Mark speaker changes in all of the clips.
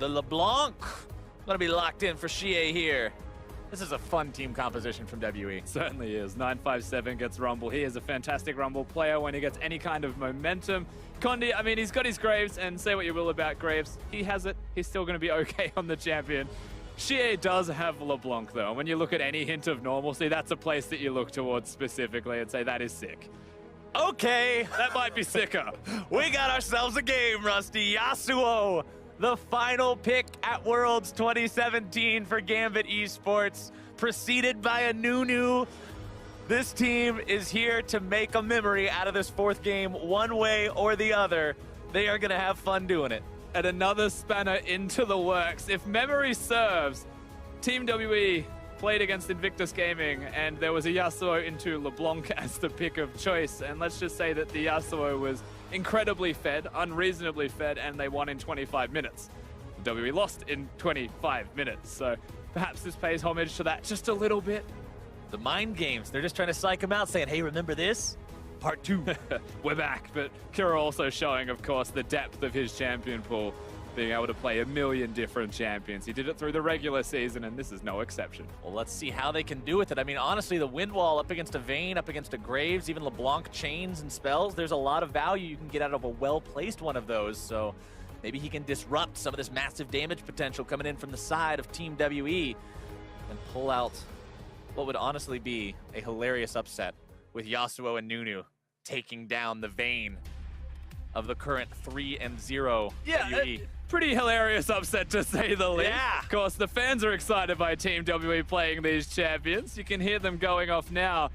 Speaker 1: The LeBlanc gonna be locked in for Xie here. This is a fun team composition from WE.
Speaker 2: Certainly is. 957 gets Rumble. He is a fantastic Rumble player when he gets any kind of momentum. Condi, I mean, he's got his Graves, and say what you will about Graves, he has it. He's still going to be okay on the champion. Xie does have LeBlanc, though. And when you look at any hint of normalcy, that's a place that you look towards specifically and say, that is sick.
Speaker 1: Okay,
Speaker 2: That might be sicker.
Speaker 1: we got ourselves a game, Rusty. Yasuo, the final pick at Worlds 2017 for Gambit Esports, preceded by a Nunu. This team is here to make a memory out of this fourth game, one way or the other. They are going to have fun doing it.
Speaker 2: And another spanner into the works. If memory serves, Team WE played against Invictus Gaming, and there was a Yasuo into LeBlanc as the pick of choice. And let's just say that the Yasuo was incredibly fed, unreasonably fed, and they won in 25 minutes. WE lost in 25 minutes, so perhaps this pays homage to that just a little bit.
Speaker 1: The mind games, they're just trying to psych him out, saying, hey, remember this? Part 2.
Speaker 2: We're back, but Kira also showing, of course, the depth of his champion pool, being able to play a million different champions. He did it through the regular season, and this is no exception.
Speaker 1: Well, let's see how they can do with it. I mean, honestly, the wind wall up against a Vayne, up against a Graves, even LeBlanc chains and spells, there's a lot of value you can get out of a well-placed one of those, so maybe he can disrupt some of this massive damage potential coming in from the side of Team WE and pull out what would honestly be a hilarious upset with Yasuo and Nunu taking down the Vayne of the current 3-0 WE.
Speaker 2: Pretty hilarious upset, to say the least.
Speaker 1: Yeah.
Speaker 2: Of course, the fans are excited by Team WE playing these champions. You can hear them going off now.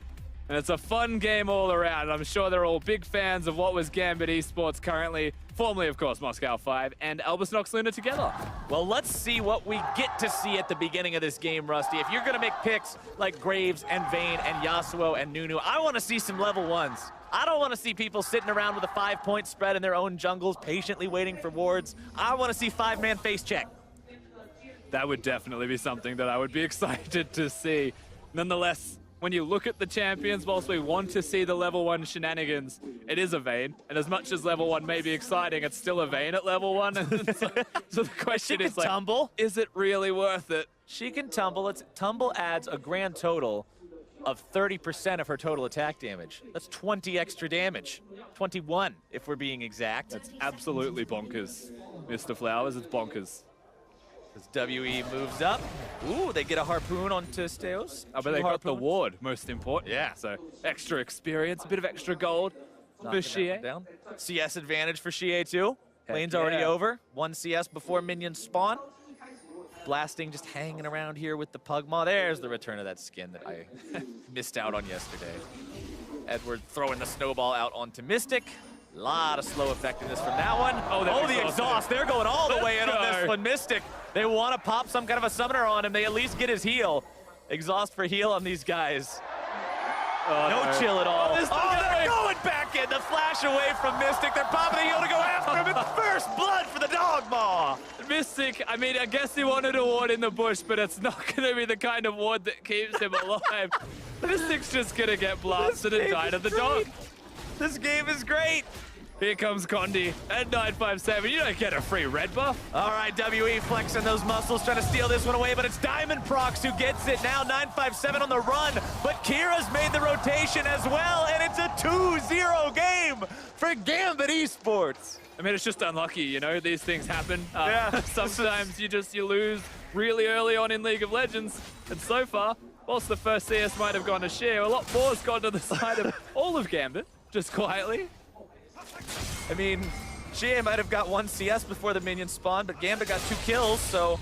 Speaker 2: And it's a fun game all around. I'm sure they're all big fans of what was Gambit Esports currently, formerly, of course, Moscow 5 and Albus Nox Luna together.
Speaker 1: Well, let's see what we get to see at the beginning of this game, Rusty. If you're going to make picks like Graves and Vayne and Yasuo and Nunu, I want to see some level 1s. I don't want to see people sitting around with a 5-point spread in their own jungles, patiently waiting for wards. I want to see 5-man face check.
Speaker 2: That would definitely be something that I would be excited to see. Nonetheless, when you look at the champions, whilst we want to see the level 1 shenanigans, it is a Vayne. And as much as level 1 may be exciting, it's still a Vayne at level 1. so the question is, like,
Speaker 1: tumble.
Speaker 2: Is it really worth it?
Speaker 1: She can tumble. Tumble adds a grand total of 30% of her total attack damage. That's 20 extra damage. 21, if we're being exact.
Speaker 2: That's absolutely bonkers, Mr. Flowers. It's bonkers.
Speaker 1: As WE moves up. Ooh, they get a harpoon onto Steos.
Speaker 2: Oh, but they got the ward, most important.
Speaker 1: Yeah.
Speaker 2: So extra experience, a bit of extra gold for Xie.
Speaker 1: Down. CS advantage for Xie too.
Speaker 2: Heck
Speaker 1: Lane's already
Speaker 2: yeah.
Speaker 1: over. 1 CS before minions spawn. Blasting just hanging around here with the Pugmaw. There's the return of that skin that I missed out on yesterday. Edward throwing the snowball out onto Mystic. A lot of slow effectiveness from that one. Oh, the exhaust. They're going all the way in on this one. Mystic, they want to pop some kind of a summoner on him. They at least get his heal. Exhaust for heal on these guys. No chill at all. They're going back in. The flash away from Mystic. They're popping the heal to go after him. It's first blood for the Dogmaw.
Speaker 2: Mystic, I mean, I guess he wanted a ward in the bush, but it's not going to be the kind of ward that keeps him alive. Mystic's just going to get blasted and die to the dog.
Speaker 1: This game is great.
Speaker 2: Here comes Condi at 957. You don't get a free red buff.
Speaker 1: All right, WE flexing those muscles, trying to steal this one away, but it's Diamond Prox who gets it now. 957 on the run, but Kira's made the rotation as well, and it's a 2-0 game for Gambit Esports.
Speaker 2: I mean, it's just unlucky, you know, these things happen.
Speaker 1: Yeah.
Speaker 2: Sometimes you lose really early on in League of Legends, and so far, whilst the first CS might have gone to Xie, a lot more has gone to the side of all of Gambit, just quietly.
Speaker 1: I mean, Xie might have got 1 CS before the minions spawned, but Gambit got 2 kills, so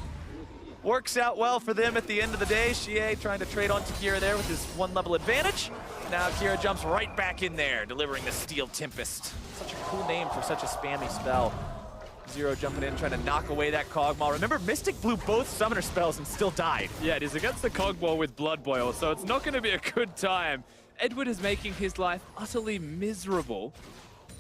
Speaker 1: works out well for them at the end of the day. Xie trying to trade onto Kira there with his 1 level advantage. Now Kira jumps right back in there, delivering the Steel Tempest. Such a cool name for such a spammy spell. Zero jumping in, trying to knock away that Cogmaw. Remember, Mystic blew both summoner spells and still died.
Speaker 2: Yeah, it is against the Cogmaw with Blood Boil, so it's not going to be a good time. Edward is making his life utterly miserable.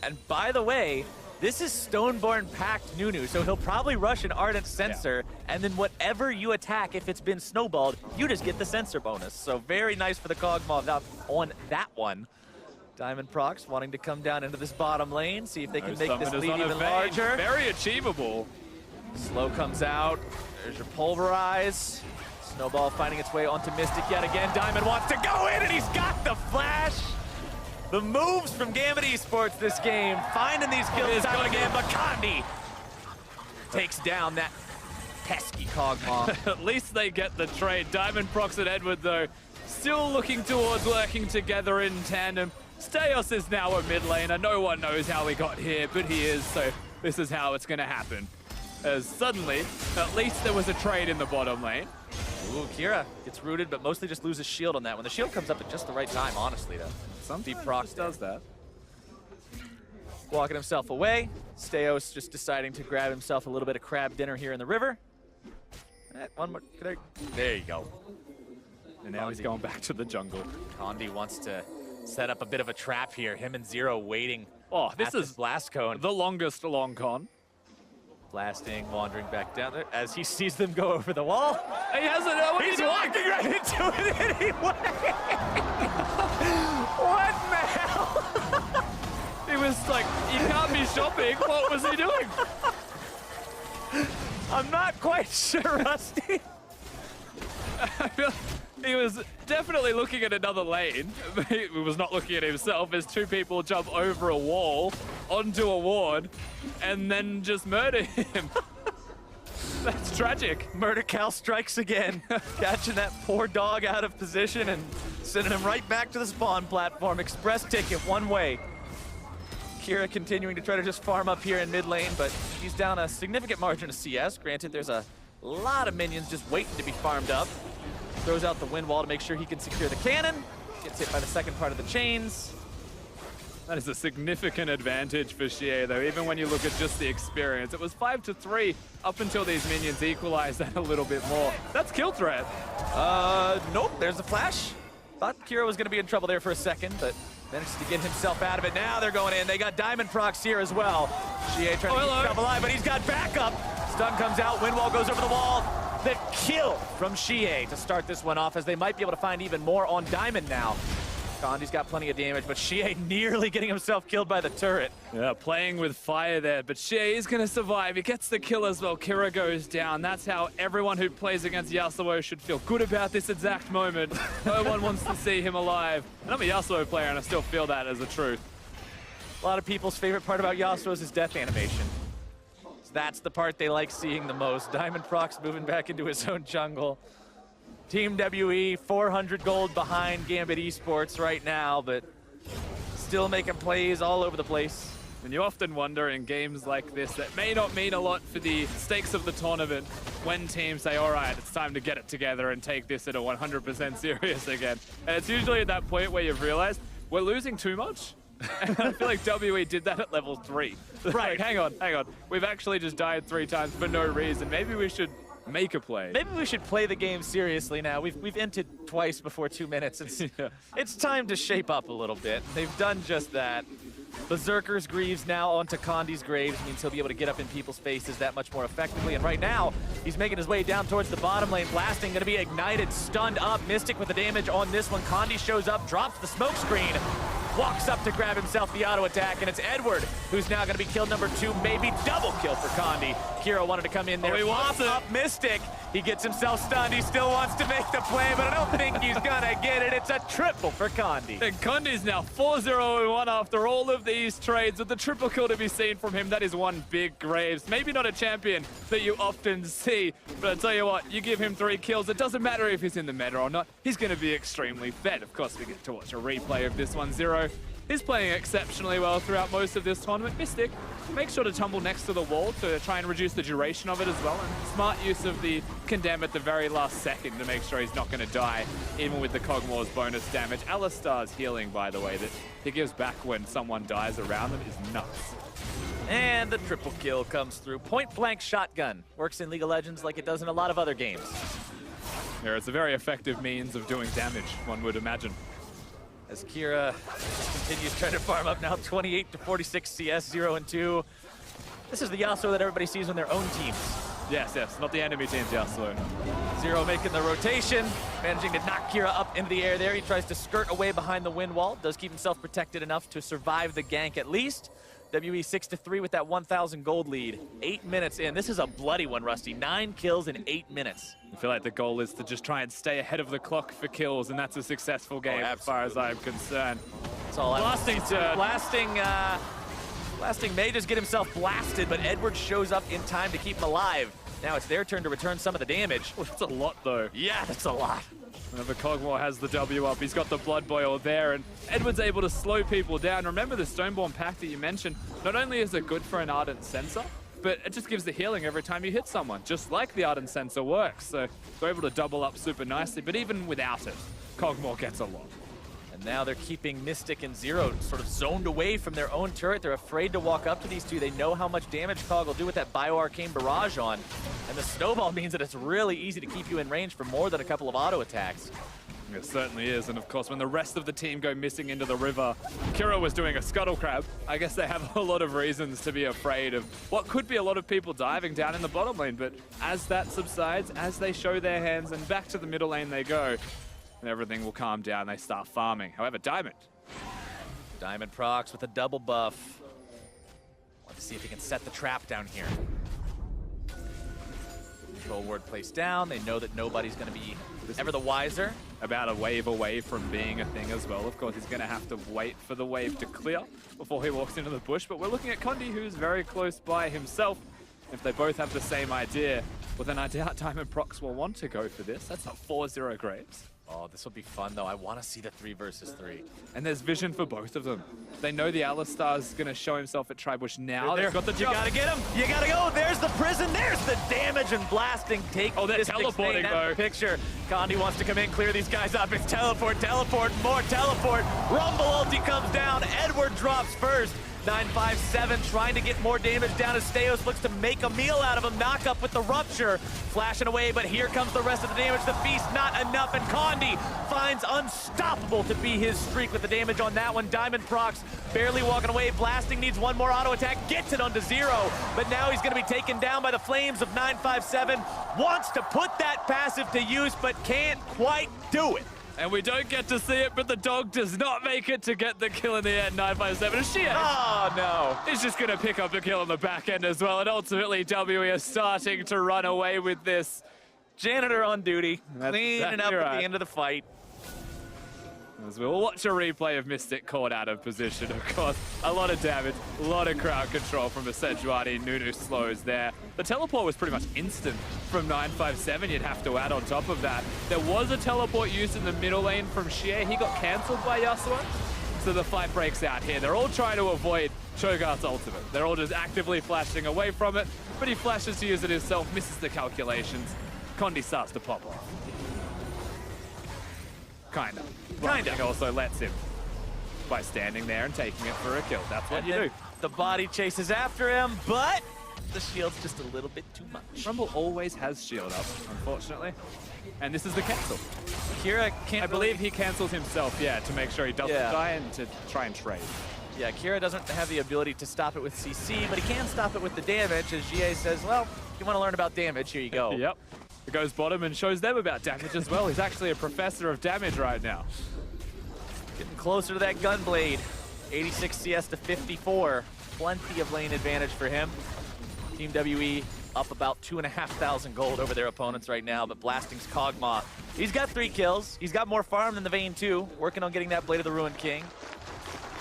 Speaker 1: And by the way, this is Stoneborn Pact Nunu, so he'll probably rush an Ardent Sensor, and then whatever you attack, if it's been snowballed, you just get the Sensor bonus. So very nice for the Cogmaw on that one. Diamond Prox wanting to come down into this bottom lane, see if they can make this lead even larger.
Speaker 2: Very achievable.
Speaker 1: Slow comes out. There's your Pulverize. Snowball finding its way onto Mystic yet again. Diamond wants to go in, and he's got the flash. The moves from Gambit Esports this game, finding these kills time again, but Condi takes down that pesky Kog'Maw.
Speaker 2: At least they get the trade. Diamond, Prox, and Edward, though, still looking towards working together in tandem. Steos is now a mid laner. No one knows how he got here, but he is, so this is how it's going to happen. As suddenly, at least there was a trade in the bottom lane.
Speaker 1: Ooh, Kira gets rooted, but mostly just loses shield on that one. The shield comes up at just the right time, honestly, though.
Speaker 2: Sometimes
Speaker 1: Proc
Speaker 2: just does that.
Speaker 1: Walking himself away. Steos just deciding to grab himself a little bit of crab dinner here in the river. One more. There you go.
Speaker 2: And now he's going back to the jungle.
Speaker 1: Condi wants to set up a bit of a trap here. Him and Zero waiting.
Speaker 2: Oh, this is
Speaker 1: Blast Cone.
Speaker 2: the longest long con.
Speaker 1: Blasting, wandering back down there as he sees them go over the wall.
Speaker 2: He hasn't.
Speaker 1: He's walking right into it anyway. What the hell?
Speaker 2: He was like, you can't be shopping. What was he doing?
Speaker 1: I'm not quite sure, Rusty.
Speaker 2: He was definitely looking at another lane. He was not looking at himself as two people jump over a wall onto a ward and then just murder him. That's tragic.
Speaker 1: Murder Cal strikes again, catching that poor dog out of position and sending him right back to the spawn platform. Express ticket one way. Kira continuing to try to just farm up here in mid lane, but he's down a significant margin of CS. Granted, there's a lot of minions just waiting to be farmed up. Throws out the wind wall to make sure he can secure the cannon. Gets hit by the second part of the chains.
Speaker 2: That is a significant advantage for Xie, though, even when you look at just the experience. It was 5-3 up until these minions equalized that a little bit more. That's kill threat.
Speaker 1: Nope, there's the flash. Thought Kira was going to be in trouble there for a second, but managed to get himself out of it. Now they're going in. They got Diamond Prox here as well. Xie trying to keep himself alive, but he's got backup. Stun comes out, wind wall goes over the wall. The kill from Xie to start this one off, as they might be able to find even more on Diamond now. Condi's got plenty of damage, but Xie nearly getting himself killed by the turret.
Speaker 2: Yeah, playing with fire there, but Xie is going to survive. He gets the kill as well. Kira goes down. That's how everyone who plays against Yasuo should feel good about this exact moment. No one wants to see him alive. And I'm a Yasuo player, and I still feel that as the truth.
Speaker 1: A lot of people's favorite part about Yasuo is his death animation. That's the part they like seeing the most. Diamond Prox moving back into his own jungle. Team WE 400 gold behind Gambit Esports right now, but still making plays all over the place.
Speaker 2: And you often wonder in games like this that may not mean a lot for the stakes of the tournament when teams say, all right, it's time to get it together and take this at a 100% serious again. And it's usually at that point where you've realized we're losing too much. And I feel like WE did that at level 3. Right, hang on. We've actually just died 3 times for no reason. Maybe we should make a play.
Speaker 1: Maybe we should play the game seriously now. We've inted twice before 2 minutes. It's time to shape up a little bit. They've done just that. Berserker's Greaves now onto Condi's Graves means he'll be able to get up in people's faces that much more effectively. And right now, he's making his way down towards the bottom lane. Blasting going to be ignited, stunned up. Mystic with the damage on this one. Condi shows up, drops the smoke screen. Walks up to grab himself the auto attack, and it's Edward who's now going to be kill number 2, maybe double kill for Condi. Kira wanted to come in there.
Speaker 2: He wants it.
Speaker 1: Up Mystic. He gets himself stunned. He still wants to make the play, but I don't think he's going to get it. It's a triple for Condi.
Speaker 2: And Condi's now 4-0-1 after all of these trades. With the triple kill to be seen from him, that is one big Graves. Maybe not a champion that you often see, but I tell you what, you give him 3 kills, it doesn't matter if he's in the meta or not. He's going to be extremely fed. Of course, we get to watch a replay of this one. Zero. He's playing exceptionally well throughout most of this tournament. Mystic, make sure to tumble next to the wall to try and reduce the duration of it as well. And smart use of the condemn at the very last second to make sure he's not going to die, even with the Kog'Maw's bonus damage. Alistar's healing, by the way, that he gives back when someone dies around them is nuts.
Speaker 1: And the triple kill comes through. Point blank shotgun. Works in League of Legends like it does in a lot of other games.
Speaker 2: Yeah, it's a very effective means of doing damage, one would imagine.
Speaker 1: As Kira continues trying to farm up now, 28 to 46 CS, 0 and 2. This is the Yasuo that everybody sees on their own teams.
Speaker 2: Yes, not the enemy team's Yasuo.
Speaker 1: Zero making the rotation, managing to knock Kira up into the air there. He tries to skirt away behind the wind wall, does keep himself protected enough to survive the gank at least. WE 6-3 with that 1,000 gold lead. 8 minutes in. This is a bloody one, Rusty. 9 kills in 8 minutes.
Speaker 2: I feel like the goal is to just try and stay ahead of the clock for kills, and that's a successful game as far as I'm concerned.
Speaker 1: That's all
Speaker 2: Blasting turn.
Speaker 1: Blasting may just get himself blasted, but Edward shows up in time to keep him alive. Now it's their turn to return some of the damage.
Speaker 2: Well, that's a lot, though.
Speaker 1: Yeah, that's a lot.
Speaker 2: Whenever Cogmore has the W up, he's got the Blood Boil there, and Edward's able to slow people down. Remember the Stoneborn pack that you mentioned? Not only is it good for an Ardent Sensor, but it just gives the healing every time you hit someone, just like the Ardent Sensor works. So they're able to double up super nicely, but even without it, Cogmore gets a lot.
Speaker 1: And now they're keeping Mystic and Zero sort of zoned away from their own turret. They're afraid to walk up to these two. They know how much damage Cog will do with that Bioarcane Barrage on. And the Snowball means that it's really easy to keep you in range for more than a couple of auto attacks.
Speaker 2: It certainly is, and of course when the rest of the team go missing into the river, Kira was doing a scuttle crab. I guess they have a lot of reasons to be afraid of what could be a lot of people diving down in the bottom lane, but as that subsides, as they show their hands and back to the middle lane they go, and everything will calm down, they start farming. However, Diamond
Speaker 1: procs with a double buff. Want to see if he can set the trap down here. Control ward placed down. They know that nobody's going to be ever the wiser.
Speaker 2: About a wave away from being a thing as well. Of course, he's going to have to wait for the wave to clear before he walks into the bush, but we're looking at Condi, who's very close by himself. If they both have the same idea, well then I doubt Diamond Procs will want to go for this. That's not 4-0 Graves.
Speaker 1: Oh, this will be fun though. I want to see the 3 versus 3.
Speaker 2: And there's vision for both of them. They know the Alistar's going to show himself at Tribush now. They've got the jump.
Speaker 1: You gotta get him. You gotta go. There's the prison. There's the damage and blasting. Take
Speaker 2: they're teleporting though.
Speaker 1: Picture. Condi wants to come in, clear these guys up. It's teleport, more teleport. Rumble ulti comes down. Edward drops first. 957 trying to get more damage down as Steos looks to make a meal out of him. Knock up with the rupture. Flashing away, but here comes the rest of the damage. The feast not enough, and Condi finds unstoppable to be his streak with the damage on that one. Diamond procs barely walking away. Blasting needs one more auto attack. Gets it onto Zero, but now he's going to be taken down by the flames of 957. Wants to put that passive to use, but can't quite do it.
Speaker 2: And we don't get to see it, but the dog does not make it to get the kill in the end. 957.
Speaker 1: Oh, no.
Speaker 2: He's just going to pick up the kill on the back end as well. And ultimately, WE are starting to run away with this.
Speaker 1: Janitor on duty, cleaning up at the end of the fight.
Speaker 2: As we'll watch a replay of Mystic caught out of position, of course. A lot of damage, a lot of crowd control from the Sejuani. Nunu slows there. The teleport was pretty much instant from 957, you'd have to add on top of that. There was a teleport used in the middle lane from Xie. He got cancelled by Yasuo. So the fight breaks out here. They're all trying to avoid Cho'Gath's ultimate. They're all just actively flashing away from it, but he flashes to use it himself, misses the calculations. Condi starts to pop off. Kind of. He also lets him by standing there and taking it for a kill. That's what you do.
Speaker 1: The body chases after him, but the shield's just a little bit too much.
Speaker 2: Rumble always has shield up, unfortunately. And this is the cancel.
Speaker 1: Kira can't
Speaker 2: I believe he cancels himself, yeah, to make sure he doesn't die and to try and trade.
Speaker 1: Yeah, Kira doesn't have the ability to stop it with CC, but he can stop it with the damage, as GA says, well, if you want to learn about damage, here you go.
Speaker 2: Yep. It goes bottom and shows them about damage as well. He's actually a professor of damage right now.
Speaker 1: Getting closer to that Gunblade. 86 CS to 54. Plenty of lane advantage for him. Team WE up about 2,500 gold over their opponents right now, but Blasting's Kog'Maw. He's got 3 kills. He's got more farm than the Vayne too. Working on getting that Blade of the Ruined King.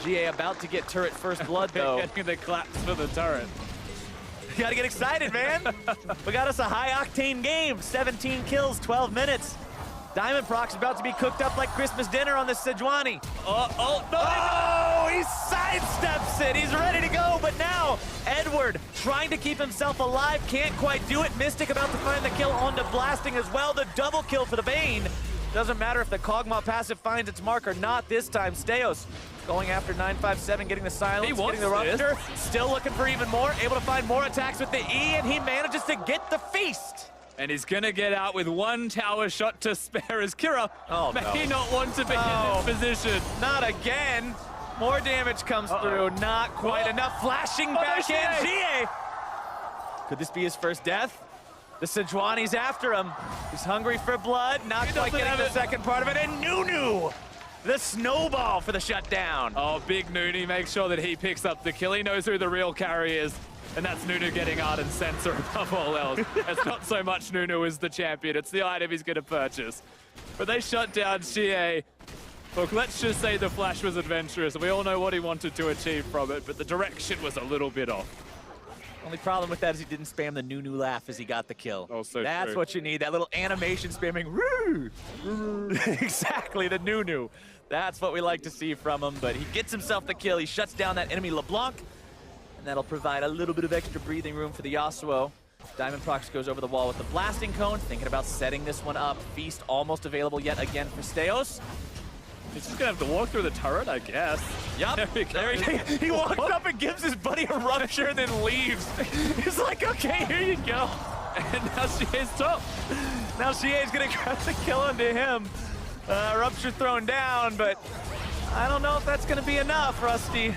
Speaker 1: GA about to get turret first blood though.
Speaker 2: Getting the claps for the turret.
Speaker 1: You gotta get excited, man. We got us a high-octane game. 17 kills, 12 minutes. Diamond Proc's about to be cooked up like Christmas dinner on this Sejuani. Oh, he sidesteps it. He's ready to go, but now Edward trying to keep himself alive, can't quite do it. Mystic about to find the kill onto Blasting as well. The double kill for the Vayne. Doesn't matter if the Kog'Maw passive finds its mark or not this time. Steos going after 957, getting the silence, getting the rupture. Still looking for even more, able to find more attacks with the E, and he manages to get the feast.
Speaker 2: And he's going to get out with 1 tower shot to spare as Kira may not want to be in this position.
Speaker 1: Not again. More damage comes through. Not quite enough. Flashing back in. GA. Could this be his first death? The Sejuani's after him. He's hungry for blood. Not quite getting the second part of it. And Nunu The snowball for the shutdown.
Speaker 2: Oh, big Nunu makes sure that he picks up the kill. He knows who the real carry is, and that's Nunu getting Ardent Sensor above all else. It's not so much Nunu is the champion, it's the item he's going to purchase. But they shut down Xie. Look, let's just say the Flash was adventurous. We all know what he wanted to achieve from it, but the direction was a little bit off.
Speaker 1: Only problem with that is he didn't spam the Nunu laugh as he got the kill.
Speaker 2: Oh, so
Speaker 1: That's
Speaker 2: true.
Speaker 1: what you need, that little animation spamming. Woo! Exactly, the Nunu. That's what we like to see from him, but he gets himself the kill. He shuts down that enemy LeBlanc, and that'll provide a little bit of extra breathing room for the Yasuo. Diamond Prox goes over the wall with the blasting cone, thinking about setting this one up. Feast almost available yet again for Steos.
Speaker 2: He's just gonna have to walk through the turret, I guess.
Speaker 1: Yup, there he walks up and gives his buddy a rupture and then leaves. He's like, okay, here you go.
Speaker 2: And now Xie's top.
Speaker 1: Now Xie's gonna grab the kill onto him. Rupture thrown down, but I don't know if that's gonna be enough, Rusty.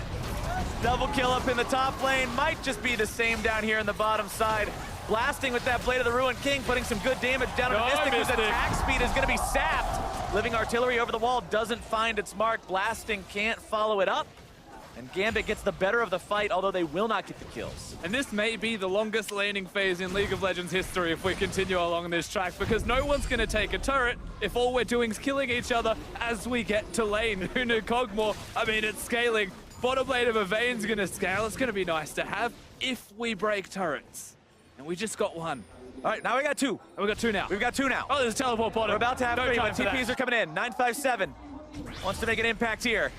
Speaker 1: Double kill up in the top lane, might just be the same down here in the bottom side. Blasting with that Blade of the Ruined King, putting some good damage down on Mystic, whose attack speed is gonna be sapped. Living Artillery over the wall doesn't find its mark. Blasting can't follow it up. And Gambit gets the better of the fight, although they will not get the kills.
Speaker 2: And this may be the longest laning phase in League of Legends history if we continue along this track, because no one's going to take a turret if all we're doing is killing each other as we get to lane. Nunu Kog'Maw, I mean, it's scaling. Bottom lane of Evane's going to scale. It's going to be nice to have if we break turrets. And we just got one.
Speaker 1: All right, now we got two.
Speaker 2: And we got two now.
Speaker 1: We've got two now.
Speaker 2: Oh, there's a teleport bottom.
Speaker 1: We're about to have
Speaker 2: no
Speaker 1: three,
Speaker 2: time
Speaker 1: but
Speaker 2: for
Speaker 1: TPs
Speaker 2: that.
Speaker 1: are coming in. 957 wants to make an impact here.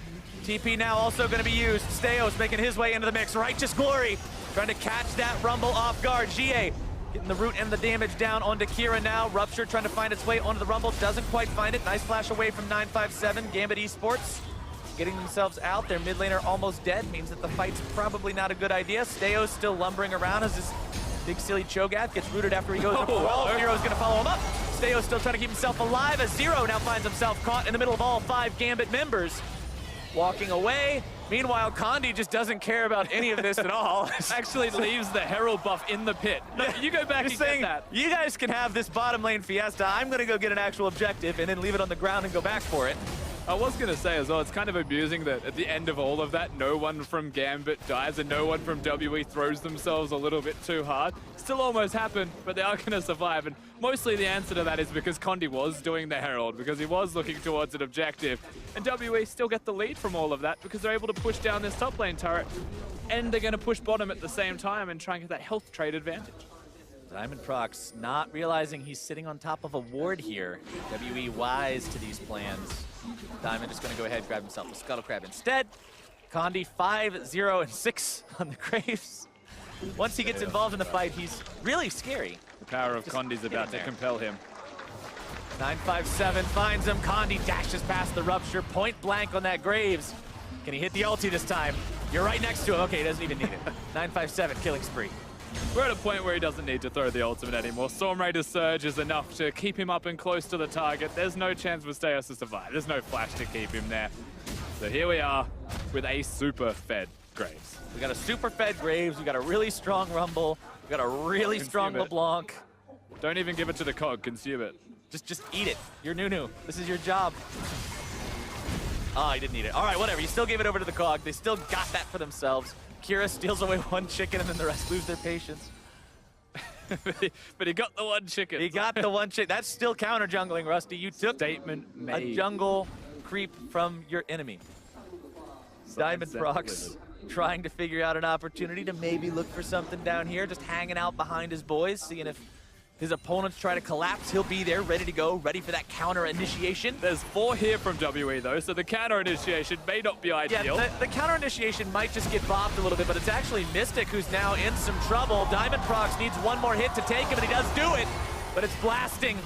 Speaker 1: TP now also going to be used. Steos making his way into the mix. Righteous Glory trying to catch that Rumble off guard. GA getting the root and the damage down onto Kira now. Rupture trying to find its way onto the Rumble. Doesn't quite find it. Nice flash away from 957. Gambit Esports getting themselves out. Their mid laner almost dead. Means that the fight's probably not a good idea. Steos still lumbering around as this big silly Cho'Gath gets rooted after he goes up the wall. Zero's going to follow him up. Steos still trying to keep himself alive as Zero now finds himself caught in the middle of all 5 Gambit members. Walking away. Meanwhile, Condi just doesn't care about any of this at all.
Speaker 2: Actually leaves the Herald buff in the pit. No, you go back and
Speaker 1: saying,
Speaker 2: get that.
Speaker 1: You guys can have this bottom lane fiesta. I'm going to go get an actual objective and then leave it on the ground and go back for it.
Speaker 2: I was going to say as well, it's kind of amusing that at the end of all of that, no one from Gambit dies and no one from WE throws themselves a little bit too hard. Still almost happened, but they are going to survive. And mostly the answer to that is because Condi was doing the Herald, because he was looking towards an objective. And WE still get the lead from all of that because they're able to push down this top lane turret. And they're going to push bottom at the same time and try and get that health trade advantage.
Speaker 1: Diamond Prox not realizing he's sitting on top of a ward here. WE wise to these plans. Diamond just going to go ahead and grab himself a Scuttle Crab instead. Condi 5-0-6 on the Graves. Once he gets involved in the fight, he's really scary.
Speaker 2: The power of Condi's about to compel him.
Speaker 1: 957 finds him. Condi dashes past the Rupture, point blank on that Graves. Can he hit the ulti this time? You're right next to him. Okay, he doesn't even need it. 957, killing spree.
Speaker 2: We're at a point where he doesn't need to throw the ultimate anymore. Storm Raider's Surge is enough to keep him up and close to the target. There's no chance for Steos to survive. There's no flash to keep him there. So here we are with a super fed Graves.
Speaker 1: We got a super fed Graves. We got a really strong Rumble. We got a really strong LeBlanc.
Speaker 2: Don't even give it to the Cog. Consume it.
Speaker 1: Just eat it. You're Nunu. This is your job. Oh, he didn't eat it. All right, whatever. You still gave it over to the Cog. They still got that for themselves. Kira steals away one chicken and then the rest lose their patience.
Speaker 2: But he got the one chicken.
Speaker 1: He got the one chicken. That's still counter jungling, Rusty. You took
Speaker 2: Statement made.
Speaker 1: a jungle creep from your enemy. Diamond Prox trying to figure out an opportunity to maybe look for something down here, just hanging out behind his boys, seeing if his opponents try to collapse. He'll be there, ready to go, ready for that counter initiation.
Speaker 2: There's 4 here from WE though, so the counter initiation may not be ideal.
Speaker 1: Yeah, the counter initiation might just get bopped a little bit, but it's actually Mystic who's now in some trouble. Diamond Prox needs one more hit to take him, and he does do it, but it's Blasting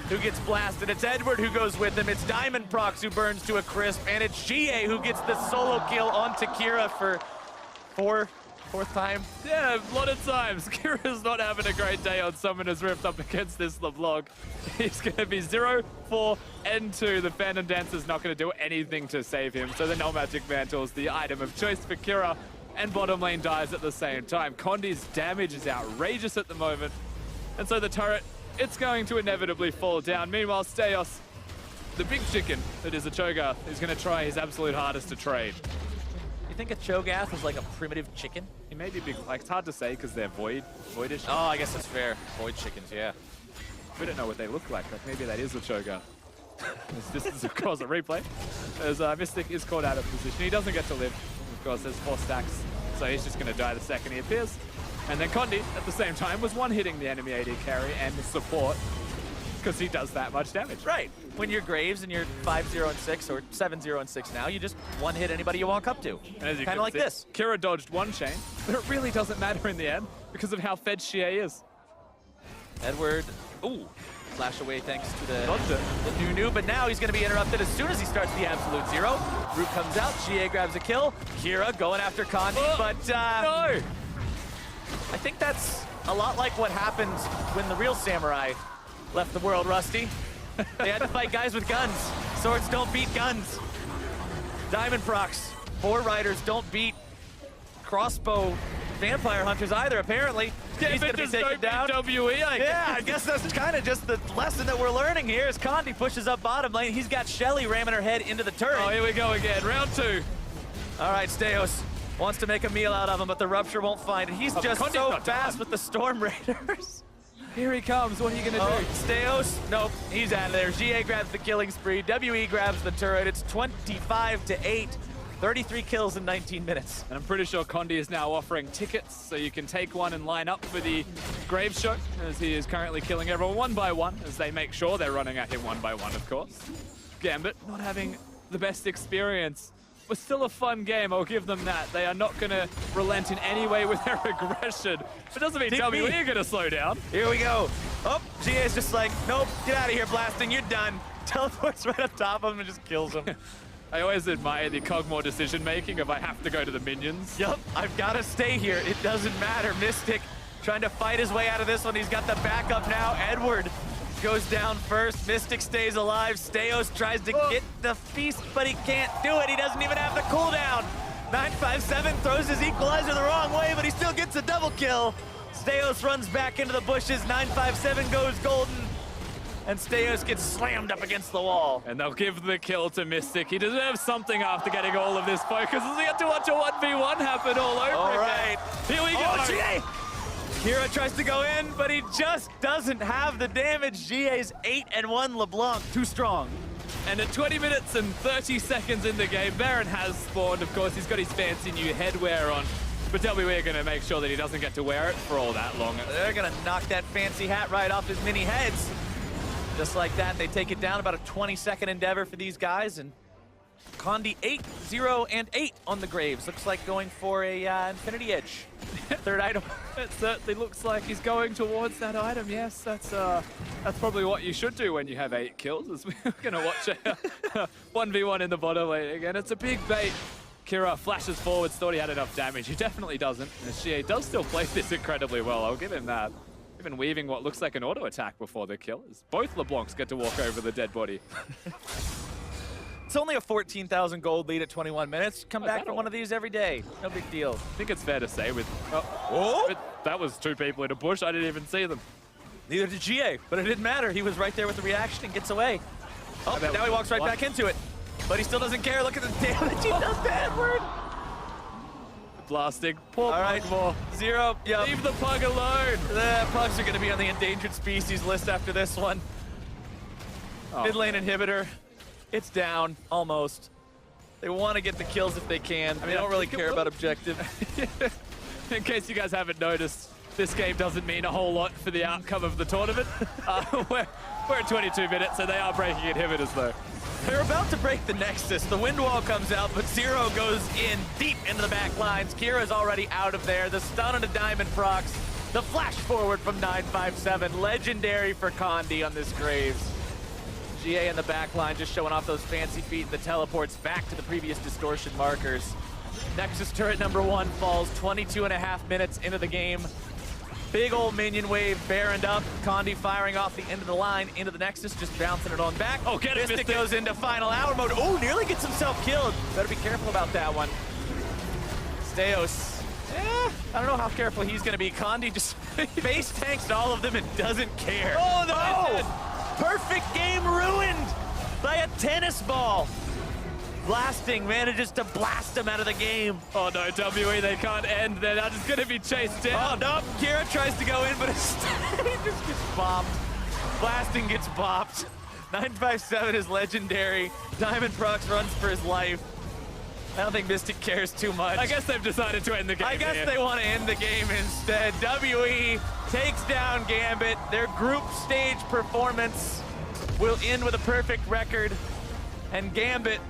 Speaker 1: who gets blasted. It's Edward who goes with him. It's Diamond Prox who burns to a crisp, and it's GA who gets the solo kill onto Kira for fourth time.
Speaker 2: Yeah, a lot of times. Kira's not having a great day on Summoner's Rift up against this LeBlanc. He's going to be 0, 4, and 2. The Phantom Dancer's not going to do anything to save him, so the Null Magic Mantle's the item of choice for Kira, and bottom lane dies at the same time. Condi's damage is outrageous at the moment, and so the turret, it's going to inevitably fall down. Meanwhile, Steos the big chicken that is a Cho'Gath is going to try his absolute hardest to trade.
Speaker 1: You think a Cho'Gath is like a primitive chicken?
Speaker 2: He may be big, like it's hard to say because they're voidish.
Speaker 1: Oh, I guess that's fair. Void chickens, yeah.
Speaker 2: We don't know what they look like maybe that is a Cho'Gath. This is, of course, a replay. As Mystic is caught out of position. He doesn't get to live. Of course, there's 4 stacks, so he's just going to die the second he appears. And then Condi, at the same time, was one-hitting the enemy AD carry and the support because he does that much damage.
Speaker 1: Right. When you're Graves and you're 5-0-6 or 7-0-6 now, you just one-hit anybody you walk up to. Kind of like this.
Speaker 2: Kira dodged one chain, but it really doesn't matter in the end because of how fed Xie is.
Speaker 1: Edward, ooh, flash away thanks to the new, but now he's going to be interrupted as soon as he starts the absolute zero. Root comes out, Xie grabs a kill. Kira going after Condi, but
Speaker 2: no!
Speaker 1: I think that's a lot like what happened when the real samurai left the world, Rusty. They had to fight guys with guns. Swords don't beat guns. Diamond procs, 4 riders don't beat crossbow vampire hunters either, apparently. He's gonna be taken down. Yeah, I guess that's kind of just the lesson that we're learning here as Condi pushes up bottom lane. He's got Shelly ramming her head into the turret.
Speaker 2: Oh, here we go again, round 2.
Speaker 1: All right, Steos wants to make a meal out of him, but the Rupture won't find it. He's just
Speaker 2: Condi's
Speaker 1: so
Speaker 2: not
Speaker 1: fast
Speaker 2: done.
Speaker 1: with the Storm Raiders.
Speaker 2: Here he comes, what are you gonna do?
Speaker 1: Steos, nope, he's out of there. GA grabs the killing spree, WE grabs the turret. It's 25-8, 33 kills in 19 minutes.
Speaker 2: And I'm pretty sure Condi is now offering tickets, so you can take one and line up for the Grave Show, as he is currently killing everyone one by one, as they make sure they're running at him one by one, of course. Gambit not having the best experience. But still a fun game, I'll give them that. They are not going to relent in any way with their aggression. It doesn't mean WE are going to slow down.
Speaker 1: Here we go. Oh, GA's just like, nope, get out of here, Blasting, you're done. Teleports right up top of him and just kills him.
Speaker 2: I always admire the Cogmore decision-making if I have to go to the minions.
Speaker 1: Yep, I've got to stay here. It doesn't matter. Mystic trying to fight his way out of this one. He's got the backup now. Edward goes down first. Mystic stays alive. Steos tries to get the feast, but he can't do it. He doesn't even have the cooldown. 957 throws his equalizer the wrong way, but he still gets a double kill. Steos runs back into the bushes. 957 goes golden, and Steos gets slammed up against the wall.
Speaker 2: And they'll give the kill to Mystic. He deserves something after getting all of this focus. As we get to watch a 1v1 happen all over
Speaker 1: All
Speaker 2: again.
Speaker 1: right.
Speaker 2: Here we go.
Speaker 1: Oh, GA! Kira tries to go in, but he just doesn't have the damage. GA's 8-1 LeBlanc, too strong.
Speaker 2: And at 20 minutes and 30 seconds in the game, Baron has spawned. Of course, he's got his fancy new headwear on. But WE are going to make sure that he doesn't get to wear it for all that long.
Speaker 1: They're going to knock that fancy hat right off his mini heads. Just like that, they take it down. About a 20-second endeavor for these guys. And Condi 8-0-8 on the Graves. Looks like going for a Infinity Edge. Third item.
Speaker 2: It certainly looks like he's going towards that item. Yes, that's probably what you should do when you have 8 kills. As we're going to watch a 1v1 in the bottom lane again. It's a big bait. Kira flashes forwards, thought he had enough damage. He definitely doesn't. And Xie does still play this incredibly well. I'll give him that. Even weaving what looks like an auto attack before the kill. As both LeBlancs get to walk over the dead body.
Speaker 1: It's only a 14,000 gold lead at 21 minutes. Come back from one of these every day. No big deal.
Speaker 2: I think it's fair to say with...
Speaker 1: Oh!
Speaker 2: That was 2 people in a bush. I didn't even see them.
Speaker 1: Neither did GA, but it didn't matter. He was right there with the reaction and gets away. Oh, now he walks right back into it. But he still doesn't care. Look at the damage he does to Edward.
Speaker 2: Blasting. Poor
Speaker 1: Pugmore. 0. Yep.
Speaker 2: Leave the pug alone.
Speaker 1: The pugs are going to be on the endangered species list after this one. Mid lane inhibitor. It's down, almost. They want to get the kills if they can. I mean, they don't really care about objective.
Speaker 2: In case you guys haven't noticed, this game doesn't mean a whole lot for the outcome of the tournament. We're at 22 minutes, so they are breaking inhibitors, though.
Speaker 1: They're about to break the Nexus. The wind wall comes out, but Zero goes in deep into the back lines. Kira's already out of there. The stun on the Diamond procs. The flash forward from 957. Legendary for Condi on this Graves. GA in the back line just showing off those fancy feet and the teleports back to the previous distortion markers. Nexus turret number 1 falls 22.5 minutes into the game. Big old minion wave, Baroned up. Condi firing off the end of the line into the Nexus, just bouncing it on back.
Speaker 2: Oh, get it,
Speaker 1: Mystic goes into final hour mode. Oh, nearly gets himself killed. Better be careful about that one. Steos. I don't know how careful he's going to be. Condi just face tanks all of them and doesn't care.
Speaker 2: Oh, no!
Speaker 1: Perfect game ruined by a tennis ball. Blasting manages to blast him out of the game.
Speaker 2: Oh no, WE, they can't end. They're now just going to be chased down.
Speaker 1: Oh no, Kira tries to go in, but he just gets bopped. Blasting gets bopped. 957 is legendary. Diamond Prox runs for his life. I don't think Mystic cares too much.
Speaker 2: I guess they've decided to end the game.
Speaker 1: I guess they want to end the game instead. WE takes down Gambit. Their group stage performance will end with a perfect record, and Gambit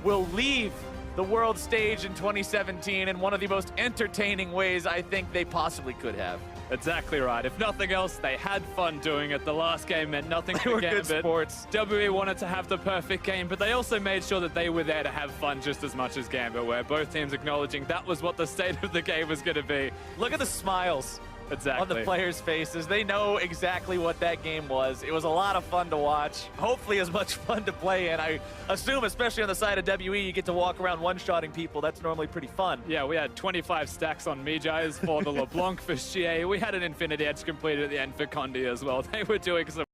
Speaker 1: will leave the world stage in 2017 in one of the most entertaining ways I think they possibly could have.
Speaker 2: Exactly right. If nothing else, they had fun doing it. The last game meant nothing
Speaker 1: They
Speaker 2: for
Speaker 1: were
Speaker 2: Gambit.
Speaker 1: good sports.
Speaker 2: WE wanted to have the perfect game, but they also made sure that they were there to have fun just as much as Gambit were. Both teams acknowledging that was what the state of the game was going to be.
Speaker 1: Look at the smiles
Speaker 2: Exactly.
Speaker 1: on the players' faces. They know exactly what that game was. It was a lot of fun to watch. Hopefully as much fun to play in. I assume, especially on the side of WE, you get to walk around one-shotting people. That's normally pretty fun.
Speaker 2: Yeah, we had 25 stacks on Mijais for the LeBlanc for Xie. We had an Infinity Edge completed at the end for Condi as well. They were doing some